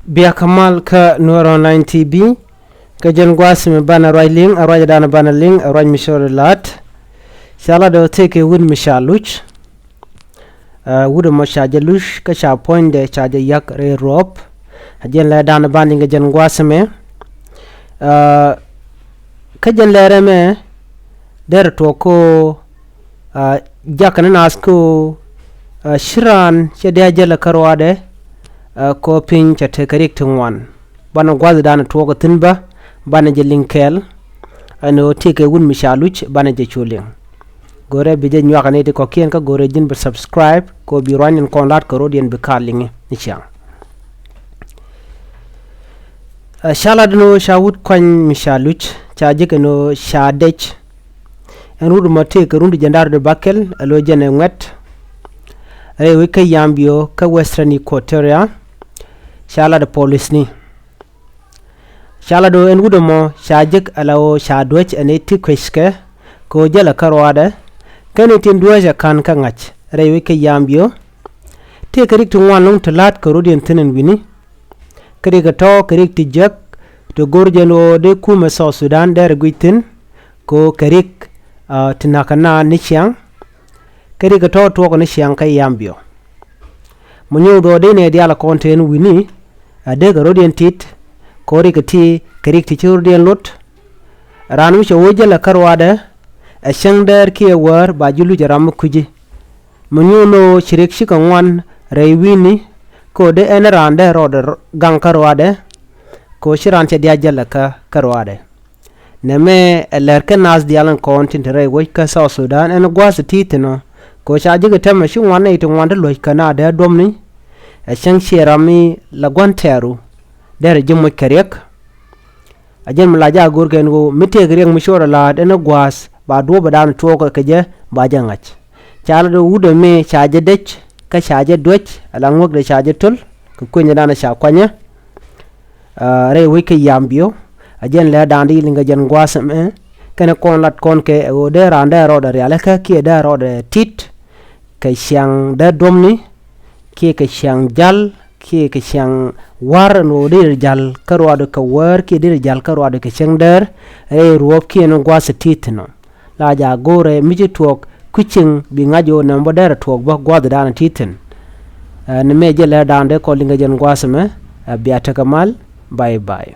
Bia Kamal ka Nuer Online TV ka jen gwasime bana roiling arwaja dana bana ling arwaj mishore lat shala do teke wud mishaluch wudu mo shaje lush ka sha poinde shaje yak re rop jen la dana bani nga jen gwasime ka jen lere me der to ko jakana nasko shiran shede jela karwade ko pin cha te karik tungwan bana gwazi dana tuwa tinba bana je linkel ano tike wun mishaluch bana je chuling gore bije nyaka ne ko kien ka gore jin be subscribe ko bi ranin kon lat ko rodien be kalinge nichang shala dno shawut kwan mishaluch cha je no shadech en rudu mate ko rundu jandar de bakel alo jene ngwet ay we kay yambio ka western equatoria shala de police ni shala do en wudo mo shajik alawo shadwech ane tikweske ko jela karwade kani tin duwaja kan ka ngach rewe ke yambio te karik tu ngwan long talat ko rodien tenen wini kari ka to karik ti jak to gorjelo de kuma so sudan der guitin ko karik tinakana nichiang kari ka to ko nichiang ka yambio munyo do de ne diala konten wini ade ga rodien tit kori kati karik ti churdien lot ranu che wojela karwade a shangdar ki war ba julu jaram kuji munyo no chirik shikangwan rewini ko de enrande rod gang karwade ko shiran che dia jala ka karwade neme lerken nas dialan kontin re wojka so sudan en gwas titino ko shaji ga tamma shi wanne ito wanda lo kana da domni a shang shirami lagwanteru der jimmo karek ajen mlaja gorgen go mite greng mishora la dena gwas ba do ba dan to ko keje ba jangach chala do wudo me chaje dech ka chaje doch ala ngok de chaje tul ko kunya dana sha kwanya re wike yambio ajen la dandi linga jen gwas me kana kon lat kon ke o de rande ro de ala ka ki de ro de tit ka shang da domni ki ka shang jal ki ke shang war no dir jal karwado ka war ki dir jal karwado ke chengder e ruop ki no gwasa titno la ja gore miji tuok kuching bi ngajo na mbodera tuok ba gwada dana titin ne meje la dande ko linga jen gwasa me biata kamal bye bye